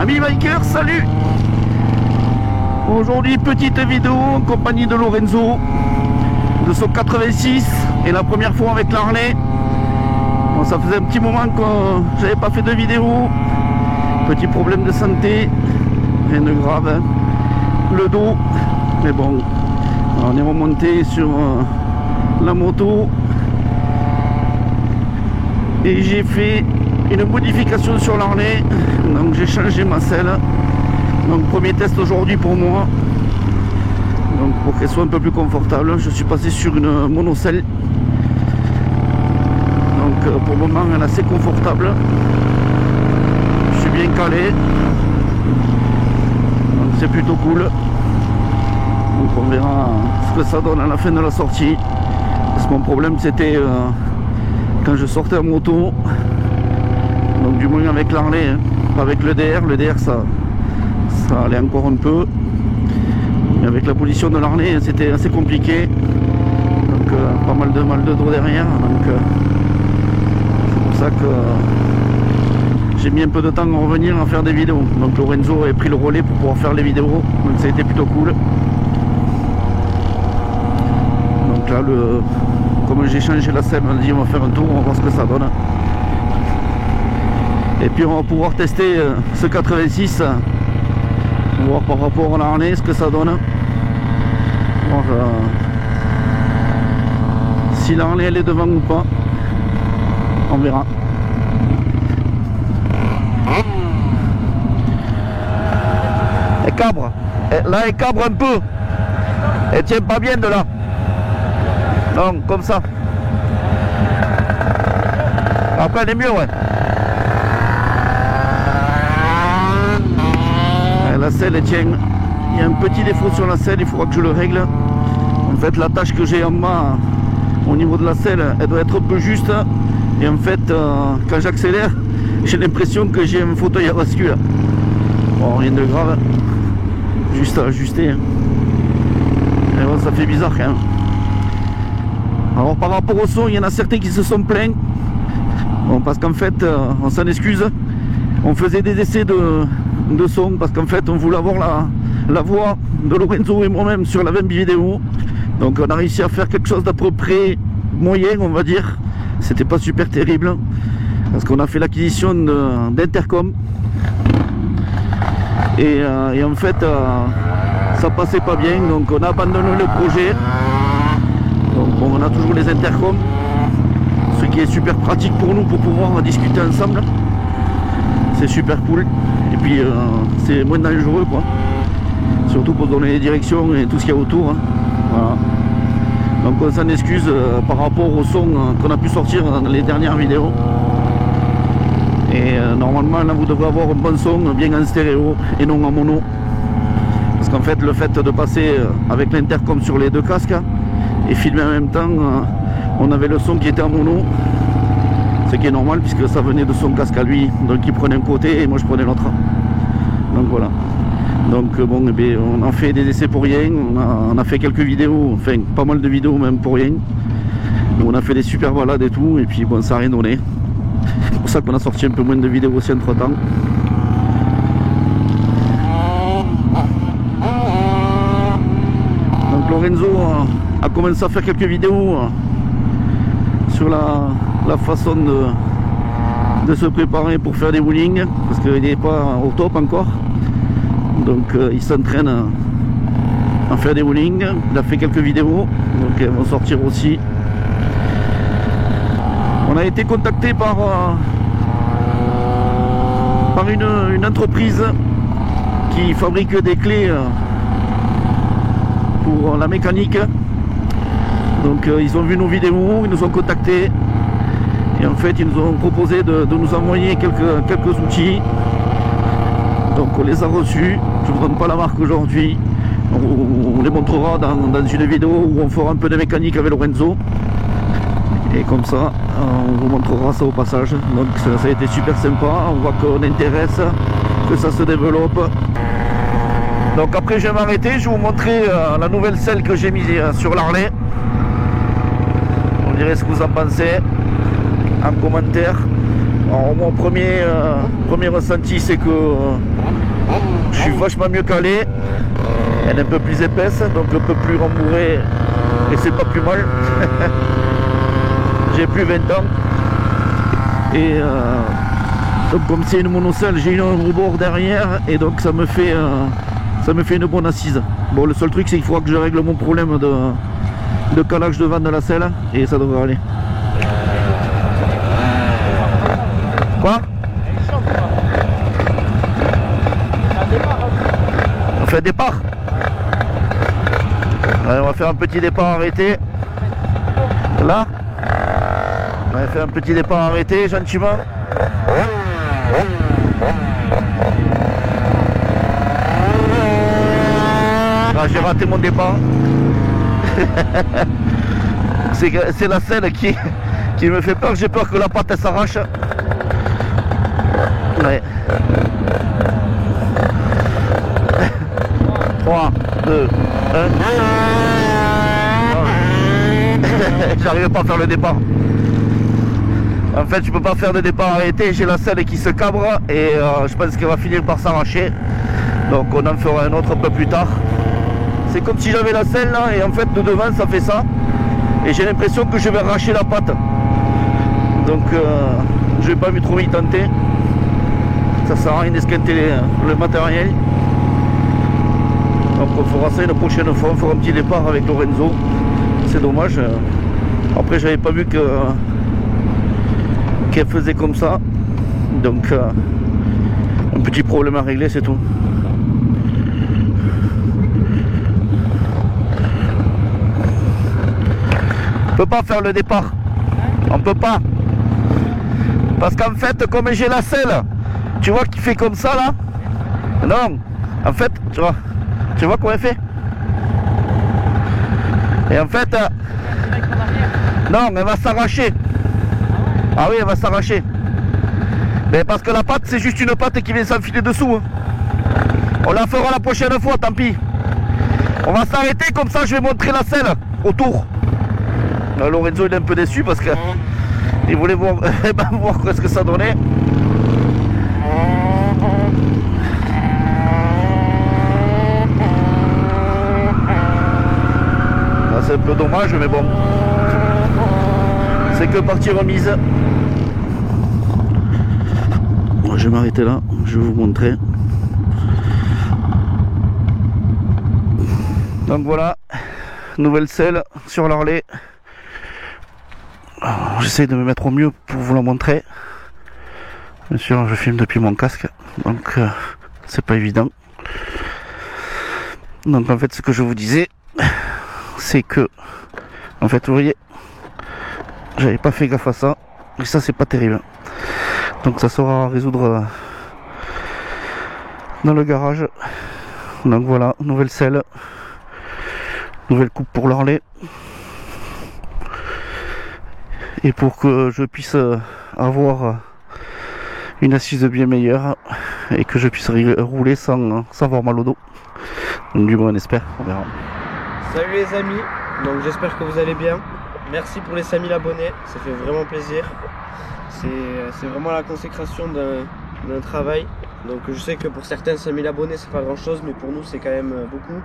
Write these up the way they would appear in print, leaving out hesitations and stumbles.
Amis bikers, salut! Aujourd'hui, petite vidéo en compagnie de Lorenzo de son 86 et la première fois avec l'Harley. Bon, ça faisait un petit moment que j'avais pas fait de vidéo. Petit problème de santé, rien de grave, hein. Le dos, mais bon, on est remonté sur la moto et j'ai fait une modification sur l'Harley. Donc j'ai changé ma selle. Donc premier test aujourd'hui pour moi. Donc pour qu'elle soit un peu plus confortable, je suis passé sur une monocelle. Donc pour le moment elle est assez confortable. Je suis bien calé. Donc c'est plutôt cool. Donc on verra ce que ça donne à la fin de la sortie. Parce que mon problème c'était quand je sortais en moto. Donc du moins avec l'Harley, hein. Pas avec le DR. Le DR ça allait encore un peu. Mais avec la position de l'Harley c'était assez compliqué. Donc pas mal de dos derrière. Donc c'est pour ça que j'ai mis un peu de temps à revenir à faire des vidéos. Donc Lorenzo a pris le relais pour pouvoir faire les vidéos. Donc ça a été plutôt cool. Donc là comme j'ai changé la selle, on a dit on va faire un tour, on va voir ce que ça donne. Et puis on va pouvoir tester ce 86. On va voir par rapport à l'Harley ce que ça donne. Voir si l'Harley elle est devant ou pas. On verra. Elle cabre. Là elle cabre un peu. Elle tient pas bien de là. Non, comme ça. Après elle est mieux, ouais. La selle elle tient. Il y a un petit défaut sur la selle, il faudra que je le règle. En fait l'attache que j'ai en bas au niveau de la selle, elle doit être un peu juste. Et en fait quand j'accélère, j'ai l'impression que j'ai un fauteuil à bascule. Bon, rien de grave. Juste à ajuster. Et bon, ça fait bizarre quand même. Alors par rapport au son, il y en a certains qui se sont plaints. Bon, parce qu'en fait, on s'en excuse. On faisait des essais de son parce qu'en fait on voulait avoir la voix de Lorenzo et moi-même sur la même vidéo. Donc on a réussi à faire quelque chose d'à peu près moyen, on va dire. C'était pas super terrible parce qu'on a fait l'acquisition d'intercom et en fait ça passait pas bien, donc on a abandonné le projet. Donc bon, on a toujours les intercoms, ce qui est super pratique pour nous pour pouvoir discuter ensemble. C'est super cool. Et puis c'est moins dangereux quoi. Surtout pour donner les directions et tout ce qu'il y a autour. Hein. Voilà. Donc on s'en excuse par rapport au son qu'on a pu sortir dans les dernières vidéos. Et normalement là vous devrez avoir un bon son bien en stéréo et non en mono. Parce qu'en fait le fait de passer avec l'intercom sur les deux casques et filmer en même temps, on avait le son qui était en mono. Ce qui est normal puisque ça venait de son casque à lui, donc il prenait un côté et moi je prenais l'autre. Donc voilà. Donc bon, eh bien, on a fait des essais pour rien, on a fait quelques vidéos, enfin pas mal de vidéos même pour rien. On a fait des super balades et tout, et puis bon, ça n'a rien donné. C'est pour ça qu'on a sorti un peu moins de vidéos aussi entre temps. Donc Lorenzo a commencé à faire quelques vidéos sur la façon de se préparer pour faire des bowling parce qu'il n'est pas au top encore, donc il s'entraîne à faire des bowling. Il a fait quelques vidéos, donc elles vont sortir aussi. On a été contacté par une entreprise qui fabrique des clés pour la mécanique. Donc ils ont vu nos vidéos, ils nous ont contactés. Et en fait, ils nous ont proposé de nous envoyer quelques outils. Donc on les a reçus. Je ne vous donne pas la marque aujourd'hui. On les montrera dans une vidéo où on fera un peu de mécanique avec Lorenzo. Et comme ça, on vous montrera ça au passage. Donc ça a été super sympa. On voit qu'on intéresse, que ça se développe. Donc après je vais m'arrêter. Je vais vous montrer la nouvelle selle que j'ai mise sur l'Harley. On dirait ce que vous en pensez en commentaire. Alors mon premier ressenti c'est que je suis vachement mieux calé. Elle est un peu plus épaisse, donc un peu plus rembourrée et c'est pas plus mal. J'ai plus 20 ans. Et donc comme c'est une monocelle, j'ai une rebord derrière et donc ça me fait une bonne assise. Bon, le seul truc c'est qu'il faudra que je règle mon problème de calage devant de la selle et ça devrait aller. Quoi? On fait un départ. Allez, on va faire un petit départ arrêté. Là. On va faire un petit départ arrêté gentiment. Ah, j'ai raté mon départ. C'est la selle qui me fait peur. J'ai peur que la patte s'arrache. Ouais. 3, 2, 1. J'arrive pas à faire le départ. En fait, je peux pas faire de départ arrêté. J'ai la selle qui se cabre et je pense qu'elle va finir par s'arracher. Donc on en fera un autre un peu plus tard. C'est comme si j'avais la selle là et en fait de devant ça fait ça. Et j'ai l'impression que je vais arracher la patte. Donc je vais pas trop m'y tenter. Ça sert à rien d'esquinter le matériel. Donc on fera ça une prochaine fois. On fera un petit départ avec Lorenzo. C'est dommage. Après j'avais pas vu qu'elle faisait comme ça. Donc un petit problème à régler, c'est tout. On peut pas faire le départ. On peut pas. Parce qu'en fait, comme j'ai la selle, tu vois qu'il fait comme ça là. Non. En fait, tu vois comment elle fait. Et en fait, non, elle va s'arracher. Ah oui, elle va s'arracher. Mais parce que la patte, c'est juste une patte qui vient s'enfiler dessous. Hein. On la fera la prochaine fois, tant pis. On va s'arrêter, comme ça je vais montrer la selle autour. Lorenzo il est un peu déçu parce qu'il voulait voir, voir ce que ça donnait. C'est un peu dommage, mais bon, c'est que partie remise. Bon, je vais m'arrêter là, je vais vous montrer. Donc voilà, nouvelle selle sur l'Harley. J'essaie de me mettre au mieux pour vous la montrer. Bien sûr, je filme depuis mon casque, donc c'est pas évident. Donc en fait, ce que je vous disais, c'est que, en fait, vous voyez, j'avais pas fait gaffe à ça, et ça c'est pas terrible. Donc ça sera à résoudre dans le garage. Donc voilà, nouvelle selle, nouvelle coupe pour l'Harley. Et pour que je puisse avoir une assise bien meilleure et que je puisse rouler sans avoir mal au dos. Donc du moins on espère, on verra. Salut les amis, donc j'espère que vous allez bien. Merci pour les 5000 abonnés, ça fait vraiment plaisir. C'est vraiment la consécration d'un travail. Donc je sais que pour certains 5000 abonnés c'est pas grand chose, mais pour nous c'est quand même beaucoup.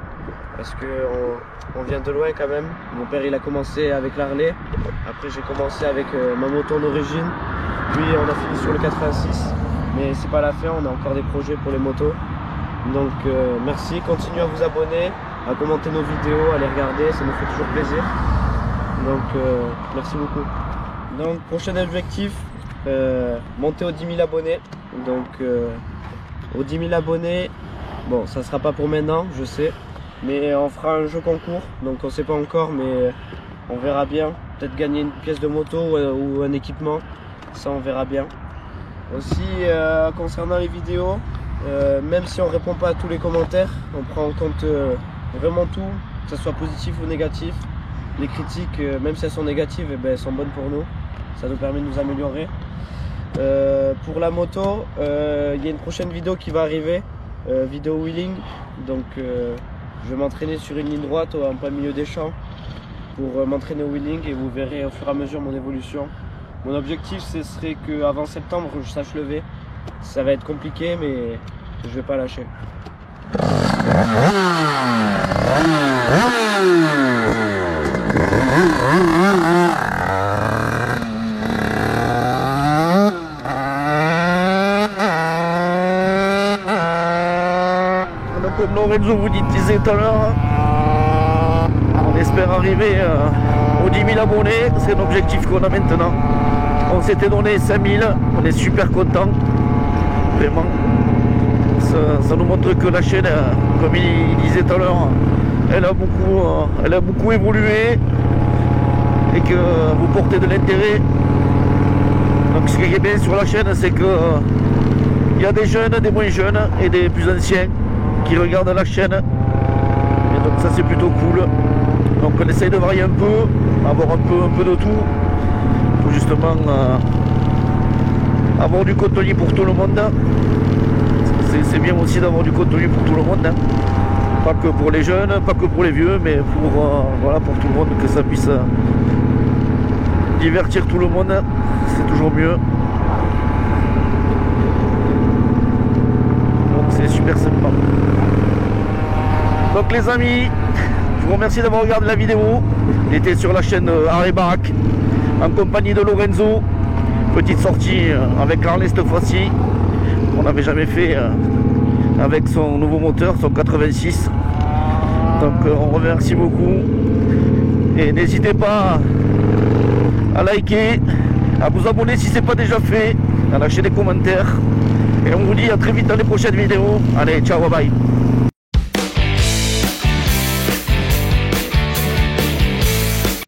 Parce qu'on vient de loin quand même. Mon père il a commencé avec l'Harley. Après j'ai commencé avec ma moto d'origine. Puis on a fini sur le 86. Mais c'est pas la fin, on a encore des projets pour les motos. Donc merci, continuez à vous abonner, à commenter nos vidéos, à les regarder, ça nous fait toujours plaisir. Donc merci beaucoup. Donc prochain objectif, monter aux 10 000 abonnés. Donc aux 10 000 abonnés, bon ça sera pas pour maintenant, je sais. Mais on fera un jeu concours, donc on sait pas encore, mais on verra bien. Peut-être gagner une pièce de moto ou un équipement, ça on verra bien. Aussi concernant les vidéos, même si on répond pas à tous les commentaires, on prend en compte vraiment tout, que ce soit positif ou négatif. Les critiques, même si elles sont négatives, eh ben, elles sont bonnes pour nous, ça nous permet de nous améliorer. Pour la moto, il y a une prochaine vidéo qui va arriver, vidéo wheeling, donc je vais m'entraîner sur une ligne droite en plein milieu des champs pour m'entraîner au wheeling et vous verrez au fur et à mesure mon évolution. Mon objectif ce serait qu'avant septembre je sache lever. Ça va être compliqué mais je vais pas lâcher. Donc, comme Lorenzo vous disait tout à l'heure, on espère arriver aux 10 000 abonnés, c'est l'objectif qu'on a maintenant. On s'était donné 5 000, on est super content, vraiment. Ça nous montre que la chaîne, comme il disait tout à l'heure, elle a beaucoup évolué et que vous portez de l'intérêt. Donc ce qui est bien sur la chaîne, c'est que il y a des jeunes, des moins jeunes et des plus anciens qui regardent la chaîne. Et donc ça c'est plutôt cool. Donc on essaye de varier un peu, avoir un peu de tout, pour justement avoir du contenu pour tout le monde. C'est bien aussi d'avoir du contenu pour tout le monde, hein. Pas que pour les jeunes, pas que pour les vieux, mais voilà, pour tout le monde, que ça puisse divertir tout le monde, c'est toujours mieux. Donc c'est super sympa. Donc les amis, je vous remercie d'avoir regardé la vidéo. Il était sur la chaîne Harley Baraque en compagnie de Lorenzo. Petite sortie avec Harley cette fois-ci. On n'avait jamais fait avec son nouveau moteur, son 86. Donc on remercie beaucoup. Et n'hésitez pas à liker, à vous abonner si ce n'est pas déjà fait, à lâcher des commentaires. Et on vous dit à très vite dans les prochaines vidéos. Allez, ciao, bye bye.